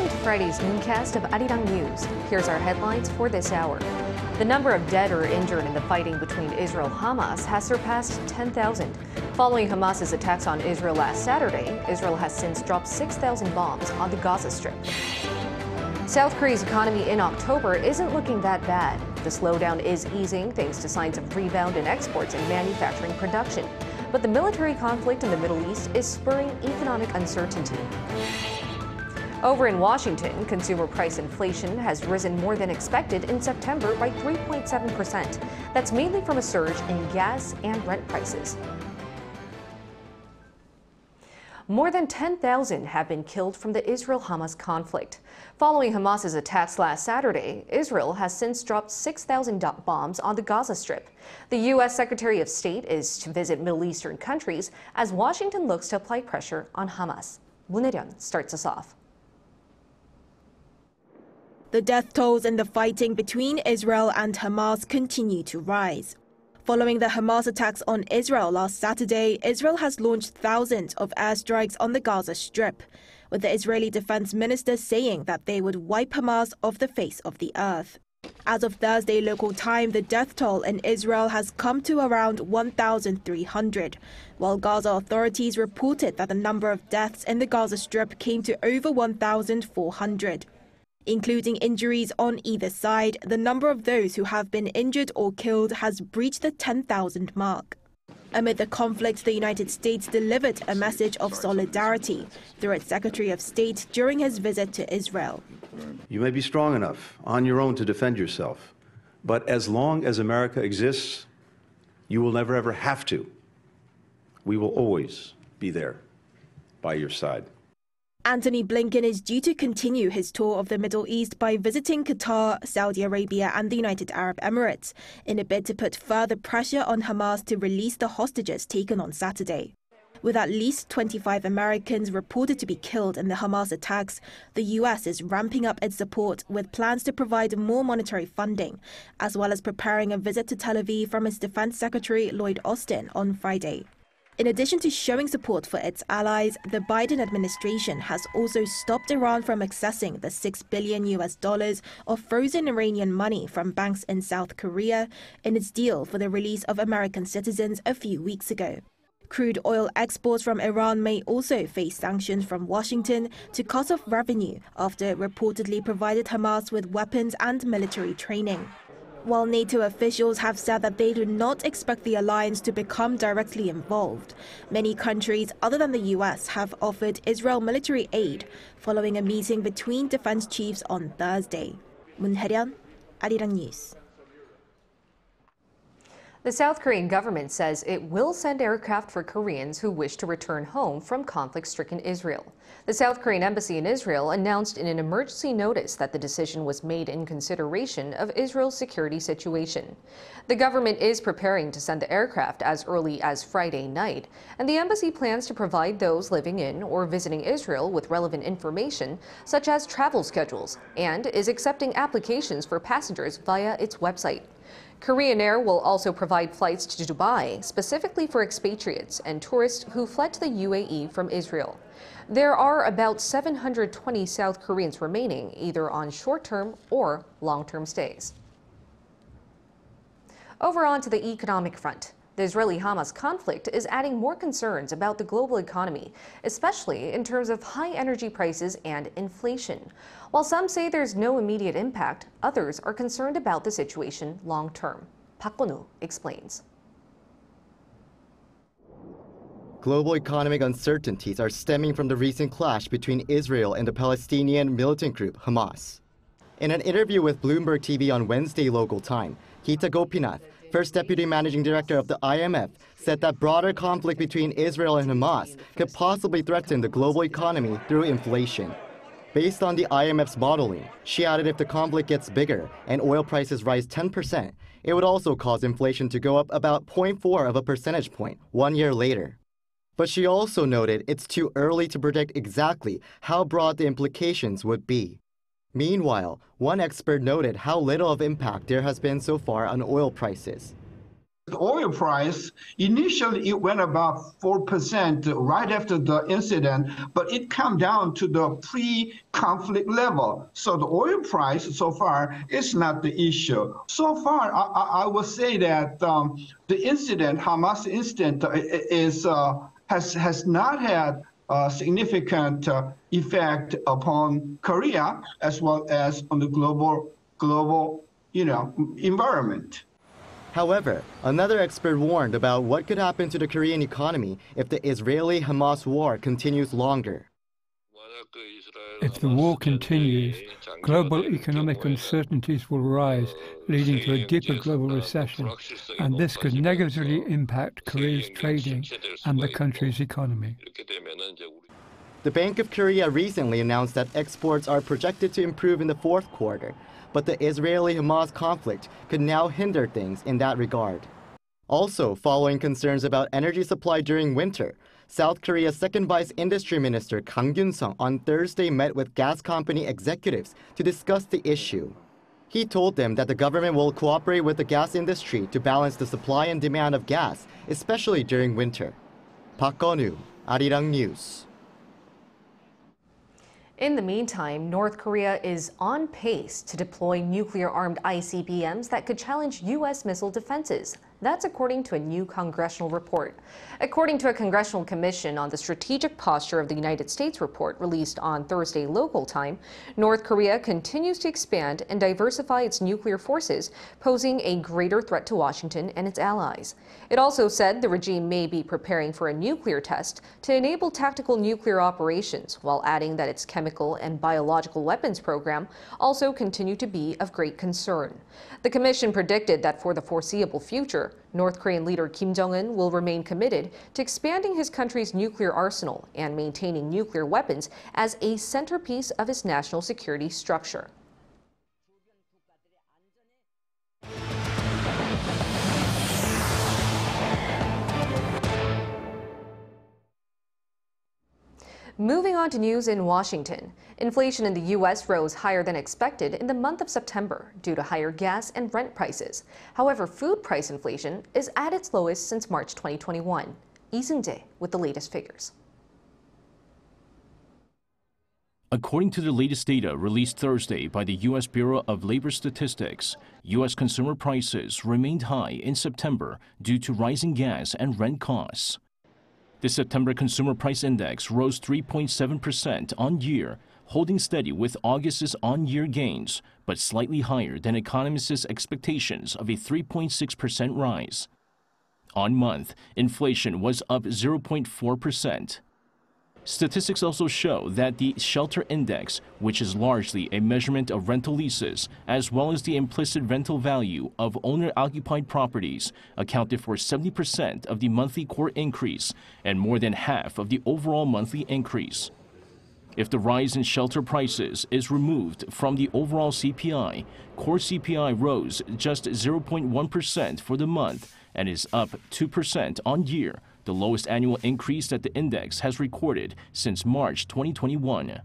Welcome to Friday's Nooncast of Arirang News. Here's our headlines for this hour. The number of dead or injured in the fighting between Israel-Hamas has surpassed 10,000. Following Hamas's attacks on Israel last Saturday, Israel has since dropped 6,000 bombs on the Gaza Strip. South Korea's economy in October isn't looking that bad. The slowdown is easing thanks to signs of rebound in exports and manufacturing production. But the military conflict in the Middle East is spurring economic uncertainty. Over in Washington, consumer price inflation has risen more than expected in September by 3.7%. That's mainly from a surge in gas and rent prices. More than 10,000 have been killed from the Israel-Hamas conflict. Following Hamas's attacks last Saturday, Israel has since dropped 6,000 bombs on the Gaza Strip. The U.S. Secretary of State is to visit Middle Eastern countries as Washington looks to apply pressure on Hamas. Moon-Hyeon starts us off. The death tolls in the fighting between Israel and Hamas continue to rise. Following the Hamas attacks on Israel last Saturday, Israel has launched thousands of airstrikes on the Gaza Strip, with the Israeli defense minister saying that they would wipe Hamas off the face of the earth. As of Thursday local time, the death toll in Israel has come to around 1,300, while Gaza authorities reported that the number of deaths in the Gaza Strip came to over 1,400. Including injuries on either side, the number of those who have been injured or killed has breached the 10,000 mark. Amid the conflict, the United States delivered a message of solidarity through its Secretary of State during his visit to Israel. You may be strong enough on your own to defend yourself, but as long as America exists, you will never ever have to. We will always be there by your side. Antony Blinken is due to continue his tour of the Middle East by visiting Qatar, Saudi Arabia and the United Arab Emirates in a bid to put further pressure on Hamas to release the hostages taken on Saturday. With at least 25 Americans reported to be killed in the Hamas attacks, the U.S. is ramping up its support with plans to provide more monetary funding, as well as preparing a visit to Tel Aviv from its Defense Secretary Lloyd Austin on Friday. In addition to showing support for its allies, the Biden administration has also stopped Iran from accessing the $6 billion of frozen Iranian money from banks in South Korea in its deal for the release of American citizens a few weeks ago. Crude oil exports from Iran may also face sanctions from Washington to cut off revenue after it reportedly provided Hamas with weapons and military training. While NATO officials have said that they do not expect the alliance to become directly involved, many countries other than the US have offered Israel military aid following a meeting between defense chiefs on Thursday. Moon-Hyeon, Arirang News. The South Korean government says it will send aircraft for Koreans who wish to return home from conflict-stricken Israel. The South Korean embassy in Israel announced in an emergency notice that the decision was made in consideration of Israel's security situation. The government is preparing to send the aircraft as early as Friday night, and the embassy plans to provide those living in or visiting Israel with relevant information, such as travel schedules, and is accepting applications for passengers via its website. Korean Air will also provide flights to Dubai, specifically for expatriates and tourists who fled to the UAE from Israel. There are about 720 South Koreans remaining, either on short-term or long-term stays. Over on to the economic front. The Israeli-Hamas conflict is adding more concerns about the global economy, especially in terms of high energy prices and inflation. While some say there's no immediate impact, others are concerned about the situation long-term. Park Kwon-woo explains. Global economic uncertainties are stemming from the recent clash between Israel and the Palestinian militant group Hamas. In an interview with Bloomberg TV on Wednesday local time, Gita Gopinath, First Deputy Managing Director of the IMF, said that broader conflict between Israel and Hamas could possibly threaten the global economy through inflation. Based on the IMF's modeling, she added if the conflict gets bigger and oil prices rise 10%, it would also cause inflation to go up about 0.4 of a percentage point 1 year later. But she also noted it's too early to predict exactly how broad the implications would be. Meanwhile, one expert noted how little of impact there has been so far on oil prices. The oil price, initially it went about 4% right after the incident, but it came down to the pre-conflict level. So the oil price so far is not the issue. So far, I would say that the incident, Hamas incident, has not had a significant effect upon Korea as well as on the global environment. However, another expert warned about what could happen to the Korean economy if the Israeli-Hamas war continues longer. If the war continues, global economic uncertainties will rise, leading to a deeper global recession, and this could negatively impact Korea's trading and the country's economy. The Bank of Korea recently announced that exports are projected to improve in the fourth quarter, but the Israeli-Hamas conflict could now hinder things in that regard. Also, following concerns about energy supply during winter, South Korea's second vice industry minister Kang Kyun-sung on Thursday met with gas company executives to discuss the issue. He told them that the government will cooperate with the gas industry to balance the supply and demand of gas, especially during winter. Park Gun-woo, Arirang News. In the meantime, North Korea is on pace to deploy nuclear-armed ICBMs that could challenge U.S. missile defenses. That's according to a new congressional report. According to a congressional commission on the strategic posture of the United States report released on Thursday local time, North Korea continues to expand and diversify its nuclear forces, posing a greater threat to Washington and its allies. It also said the regime may be preparing for a nuclear test to enable tactical nuclear operations, while adding that its chemical and biological weapons program also continue to be of great concern. The commission predicted that for the foreseeable future, North Korean leader Kim Jong-un will remain committed to expanding his country's nuclear arsenal and maintaining nuclear weapons as a centerpiece of his national security structure. Moving on to news in Washington. Inflation in the U.S. rose higher than expected in the month of September due to higher gas and rent prices. However, food price inflation is at its lowest since March 2021. Lee Seung-jae with the latest figures. According to the latest data released Thursday by the U.S. Bureau of Labor Statistics, U.S. consumer prices remained high in September due to rising gas and rent costs. The September Consumer Price Index rose 3.7% on year, holding steady with August's on-year gains, but slightly higher than economists' expectations of a 3.6% rise. On month, inflation was up 0.4%. Statistics also show that the Shelter Index, which is largely a measurement of rental leases, as well as the implicit rental value of owner-occupied properties, accounted for 70% of the monthly core increase and more than half of the overall monthly increase. If the rise in shelter prices is removed from the overall CPI, core CPI rose just 0.1% for the month and is up 2% on year, the lowest annual increase that the index has recorded since March 2021.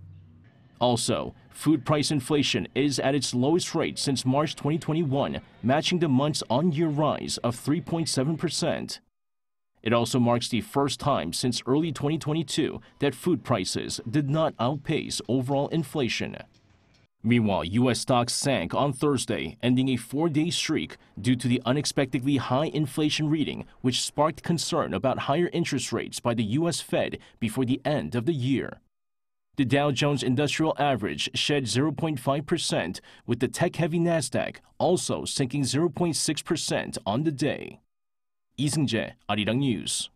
Also, food price inflation is at its lowest rate since March 2021, matching the month's on-year rise of 3.7%. It also marks the first time since early 2022 that food prices did not outpace overall inflation. Meanwhile, U.S. stocks sank on Thursday, ending a 4-day streak due to the unexpectedly high inflation reading, which sparked concern about higher interest rates by the U.S. Fed before the end of the year. The Dow Jones Industrial Average shed 0.5%, with the tech-heavy Nasdaq also sinking 0.6% on the day. Lee Seung-jae, Arirang News.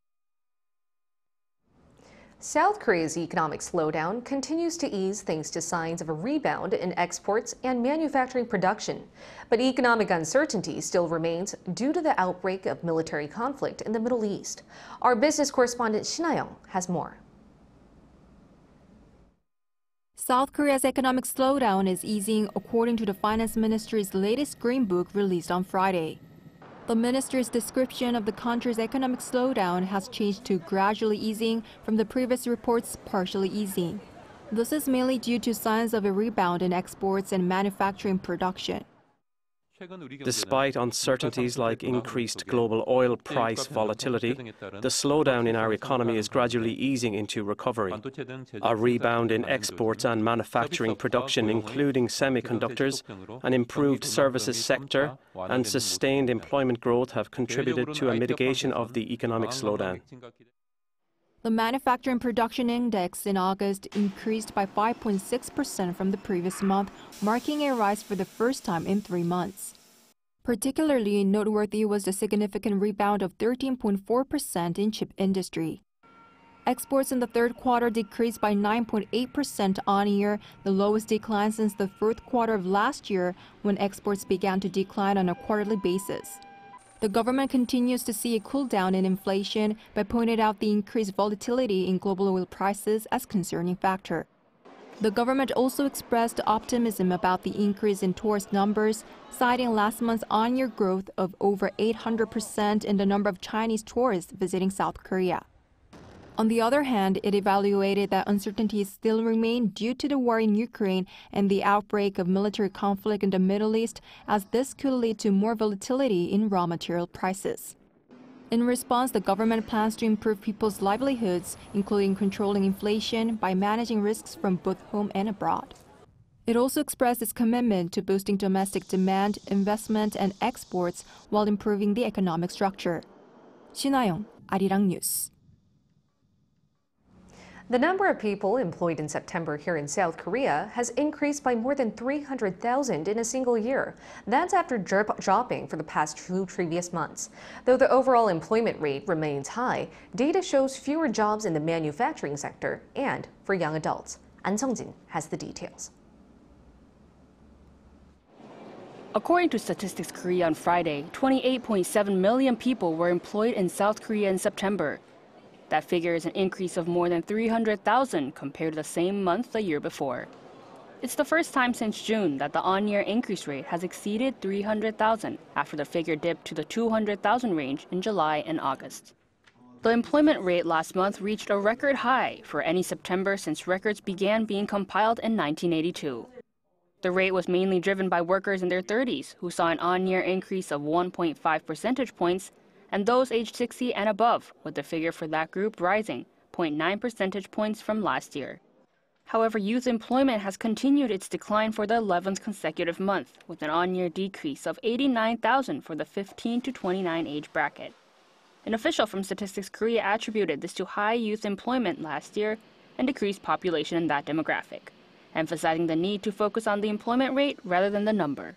South Korea's economic slowdown continues to ease thanks to signs of a rebound in exports and manufacturing production. But economic uncertainty still remains due to the outbreak of military conflict in the Middle East. Our business correspondent Shin Ha-young has more. South Korea's economic slowdown is easing according to the Finance Ministry's latest Green Book released on Friday. The ministry's description of the country's economic slowdown has changed to gradually easing from the previous report's partially easing. This is mainly due to signs of a rebound in exports and manufacturing production. Despite uncertainties like increased global oil price volatility, the slowdown in our economy is gradually easing into recovery. A rebound in exports and manufacturing production, including semiconductors, an improved services sector, and sustained employment growth have contributed to a mitigation of the economic slowdown. The manufacturing production index in August increased by 5.6% from the previous month, marking a rise for the first time in 3 months. Particularly noteworthy was the significant rebound of 13.4% in chip industry. Exports in the third quarter decreased by 9.8% on year, the lowest decline since the fourth quarter of last year, when exports began to decline on a quarterly basis. The government continues to see a cool down in inflation, but pointed out the increased volatility in global oil prices as a concerning factor. The government also expressed optimism about the increase in tourist numbers, citing last month's on-year growth of over 800% in the number of Chinese tourists visiting South Korea. On the other hand, it evaluated that uncertainties still remain due to the war in Ukraine and the outbreak of military conflict in the Middle East, as this could lead to more volatility in raw material prices. In response, the government plans to improve people's livelihoods, including controlling inflation by managing risks from both home and abroad. It also expressed its commitment to boosting domestic demand, investment, and exports while improving the economic structure. 신하영, Arirang News. The number of people employed in September here in South Korea has increased by more than 300,000 in a single year. That's after dropping for the past 2 previous months. Though the overall employment rate remains high, data shows fewer jobs in the manufacturing sector and for young adults. An Sung-jin has the details. According to Statistics Korea on Friday, 28.7 million people were employed in South Korea in September. That figure is an increase of more than 300,000 compared to the same month the year before. It's the first time since June that the on-year increase rate has exceeded 300,000 after the figure dipped to the 200,000 range in July and August. The employment rate last month reached a record high for any September since records began being compiled in 1982. The rate was mainly driven by workers in their 30s who saw an on-year increase of 1.5 percentage points, and those aged 60 and above, with the figure for that group rising 0.9 percentage points from last year. However, youth employment has continued its decline for the 11th consecutive month, with an on-year decrease of 89,000 for the 15 to 29 age bracket. An official from Statistics Korea attributed this to high youth employment last year and decreased population in that demographic, emphasizing the need to focus on the employment rate rather than the number.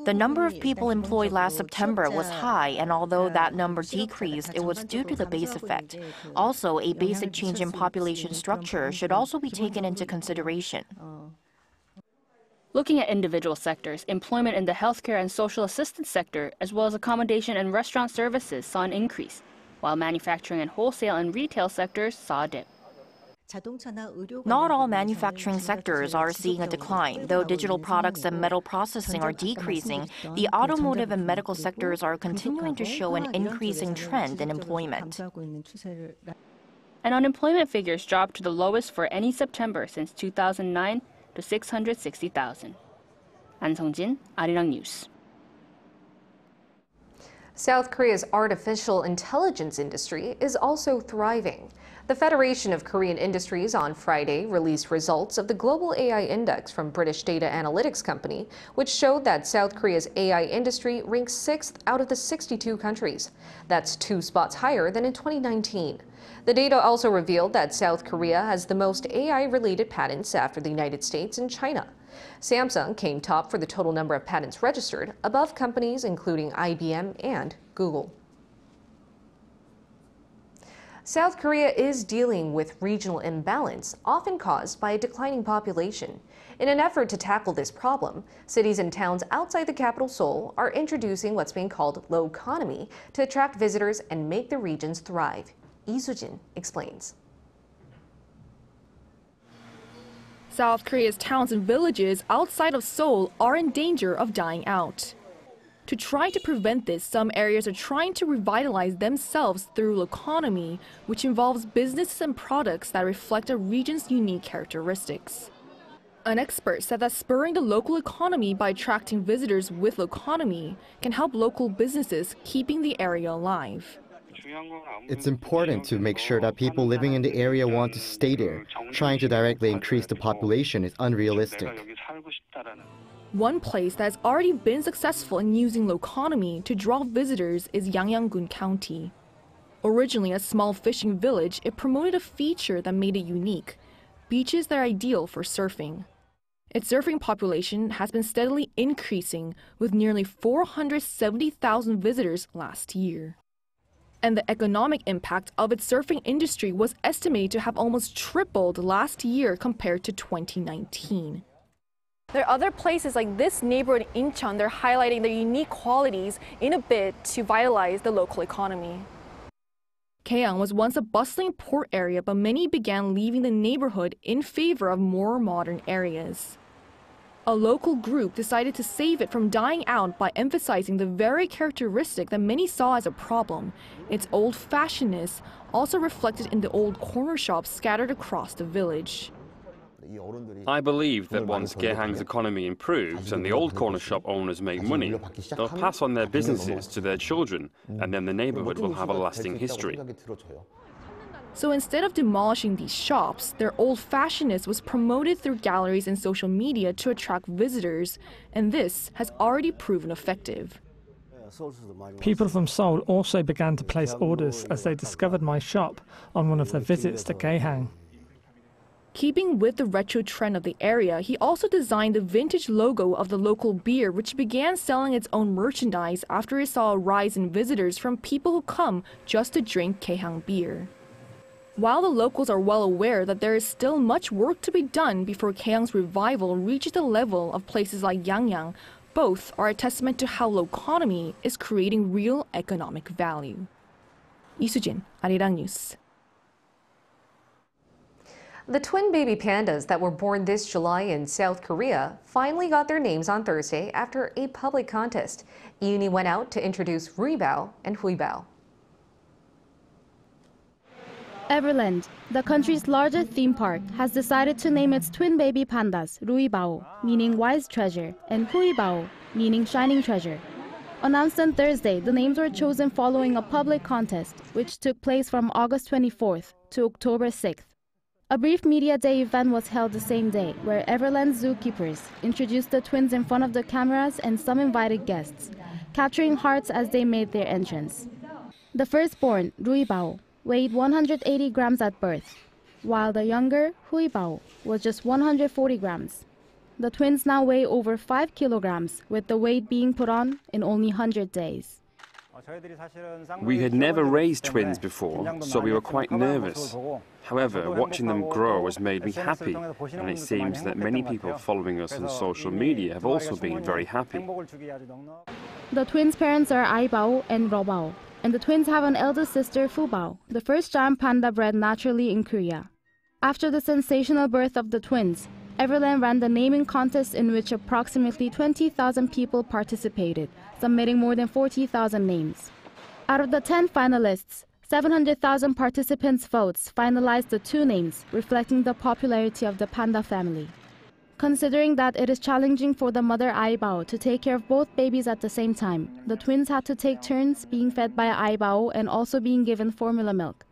The number of people employed last September was high, and although that number decreased, it was due to the base effect. Also, a basic change in population structure should also be taken into consideration. Looking at individual sectors, employment in the healthcare and social assistance sector, as well as accommodation and restaurant services, saw an increase, while manufacturing and wholesale and retail sectors saw a dip. Not all manufacturing sectors are seeing a decline. Though digital products and metal processing are decreasing, the automotive and medical sectors are continuing to show an increasing trend in employment. And unemployment figures dropped to the lowest for any September since 2009 to 660,000. An Sung-jin, Arirang News. South Korea's artificial intelligence industry is also thriving. The Federation of Korean Industries on Friday released results of the Global AI Index from British data analytics company, which showed that South Korea's AI industry ranks 6th out of the 62 countries. That's 2 spots higher than in 2019. The data also revealed that South Korea has the most AI-related patents after the United States and China. Samsung came top for the total number of patents registered, above companies including IBM and Google. South Korea is dealing with regional imbalance, often caused by a declining population. In an effort to tackle this problem, cities and towns outside the capital Seoul are introducing what's being called loconomy to attract visitors and make the regions thrive. Lee Soo-jin explains. South Korea's towns and villages outside of Seoul are in danger of dying out. To try to prevent this, some areas are trying to revitalize themselves through loconomy, which involves businesses and products that reflect a region's unique characteristics. An expert said that spurring the local economy by attracting visitors with loconomy can help local businesses keeping the area alive. It's important to make sure that people living in the area want to stay there. Trying to directly increase the population is unrealistic. One place that has already been successful in using loconomy to draw visitors is Yangyang-gun County. Originally a small fishing village, it promoted a feature that made it unique: beaches that are ideal for surfing. Its surfing population has been steadily increasing, with nearly 470,000 visitors last year. And the economic impact of its surfing industry was estimated to have almost tripled last year compared to 2019. There are other places like this neighborhood in Incheon. They're highlighting their unique qualities in a bid to vitalize the local economy. Kaeong was once a bustling port area, but many began leaving the neighborhood in favor of more modern areas. A local group decided to save it from dying out by emphasizing the very characteristic that many saw as a problem: its old-fashionedness, also reflected in the old corner shops scattered across the village. I believe that once Gehang's economy improves and the old corner shop owners make money, they'll pass on their businesses to their children, and then the neighborhood will have a lasting history. So instead of demolishing these shops, their old-fashionedness was promoted through galleries and social media to attract visitors, and this has already proven effective. People from Seoul also began to place orders as they discovered my shop on one of their visits to Gehang. Keeping with the retro trend of the area, he also designed the vintage logo of the local beer, which began selling its own merchandise after it saw a rise in visitors from people who come just to drink Gehang beer. While the locals are well aware that there is still much work to be done before Gehang's revival reaches the level of places like Yangyang, both are a testament to how loconomy is creating real economic value. 이수진, Arirang News. The twin baby pandas that were born this July in South Korea finally got their names on Thursday after a public contest. Iuni went out to introduce Ruibao and Huibao. Everland, the country's largest theme park, has decided to name its twin baby pandas Ruibao, meaning wise treasure, and Huibao, meaning shining treasure. Announced on Thursday, the names were chosen following a public contest, which took place from August 24th to October 6th. A brief media day event was held the same day, where Everland zookeepers introduced the twins in front of the cameras and some invited guests, capturing hearts as they made their entrance. The firstborn, Ruibao, weighed 180 grams at birth, while the younger, Huibao, was just 140 grams. The twins now weigh over 5 kilograms, with the weight being put on in only 100 days. We had never raised twins before, so we were quite nervous. However, watching them grow has made me happy, and it seems that many people following us on social media have also been very happy. The twins' parents are Aibao and Robao, and the twins have an elder sister, Fubao, the first giant panda bred naturally in Korea. After the sensational birth of the twins, Everland ran the naming contest in which approximately 20,000 people participated, submitting more than 40,000 names. Out of the 10 finalists, 700,000 participants' votes finalized the 2 names, reflecting the popularity of the panda family. Considering that it is challenging for the mother Aibao to take care of both babies at the same time, the twins had to take turns being fed by Aibao and also being given formula milk.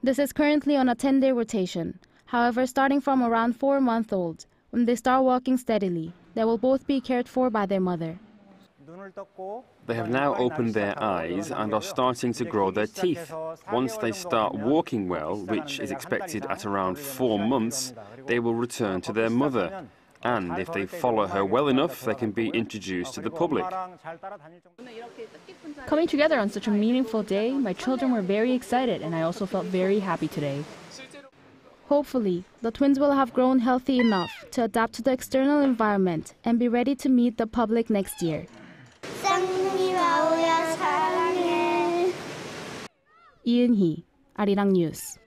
This is currently on a 10-day rotation. However, starting from around 4-month-old, when they start walking steadily, they will both be cared for by their mother. They have now opened their eyes and are starting to grow their teeth. Once they start walking well, which is expected at around 4 months, they will return to their mother. And if they follow her well enough, they can be introduced to the public. Coming together on such a meaningful day, my children were very excited, and I also felt very happy today. Hopefully, the twins will have grown healthy enough to adapt to the external environment and be ready to meet the public next year. Ian Hee, Arirang News.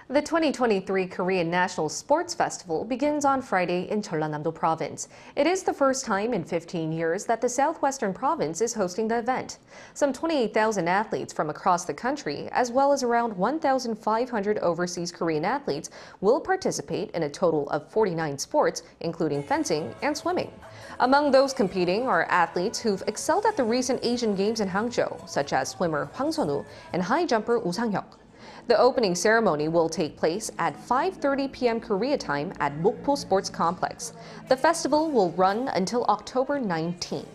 The 2023 Korean National Sports Festival begins on Friday in Jeollanam-do province. It is the first time in 15 years that the southwestern province is hosting the event. Some 28,000 athletes from across the country, as well as around 1,500 overseas Korean athletes, will participate in a total of 49 sports, including fencing and swimming. Among those competing are athletes who've excelled at the recent Asian Games in Hangzhou, such as swimmer Hwang Sun-woo and high jumper Woo Sang-hyuk. The opening ceremony will take place at 5:30 p.m. Korea time at Mokpo Sports Complex. The festival will run until October 19th.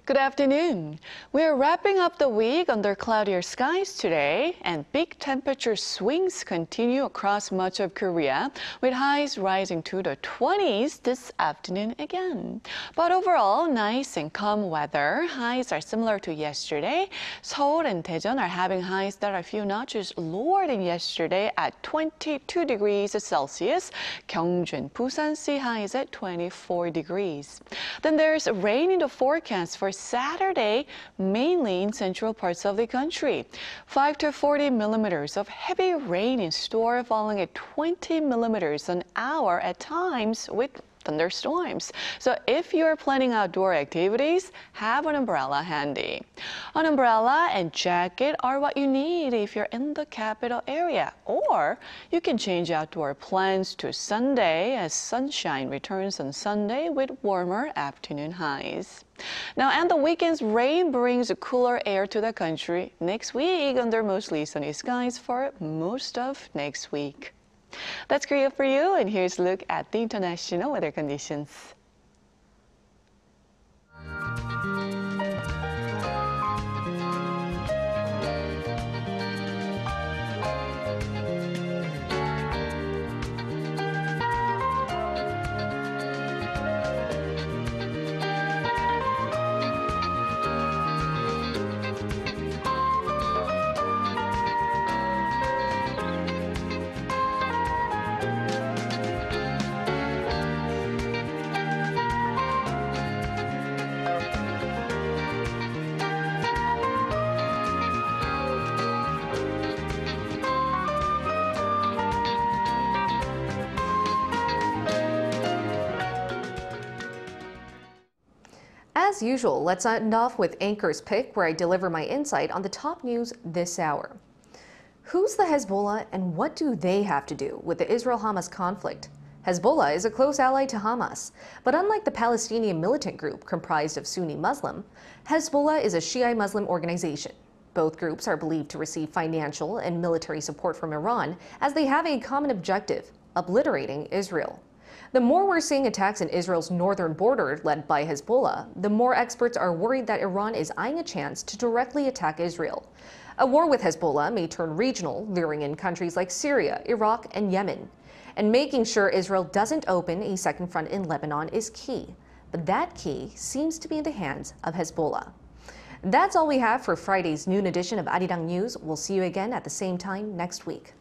Good afternoon. We're wrapping up the week under cloudier skies today, and big temperature swings continue across much of Korea, with highs rising to the 20s this afternoon again. But overall, nice and calm weather. Highs are similar to yesterday. Seoul and Daejeon are having highs that are a few notches lower than yesterday at 22 degrees Celsius. Gyeongju and Busan see highs at 24 degrees. Then there's rain in the forecast for Saturday, mainly in central parts of the country. 5 to 40 millimeters of heavy rain in store, falling at 20 millimeters an hour at times with thunderstorms. So if you're planning outdoor activities, have an umbrella handy. An umbrella and jacket are what you need if you're in the capital area. Or you can change outdoor plans to Sunday, as sunshine returns on Sunday with warmer afternoon highs. Now, and the weekend's rain brings cooler air to the country next week under mostly sunny skies for most of next week. That's Korea for you, and here's a look at the international weather conditions. As usual, let's end off with Anchor's Pick, where I deliver my insight on the top news this hour. Who's the Hezbollah and what do they have to do with the Israel-Hamas conflict? Hezbollah is a close ally to Hamas, but unlike the Palestinian militant group comprised of Sunni Muslim, Hezbollah is a Shiite Muslim organization. Both groups are believed to receive financial and military support from Iran, as they have a common objective: obliterating Israel. The more we're seeing attacks in Israel's northern border led by Hezbollah, the more experts are worried that Iran is eyeing a chance to directly attack Israel. A war with Hezbollah may turn regional, veering in countries like Syria, Iraq, and Yemen. And making sure Israel doesn't open a second front in Lebanon is key. But that key seems to be in the hands of Hezbollah. That's all we have for Friday's noon edition of Arirang News. We'll see you again at the same time next week.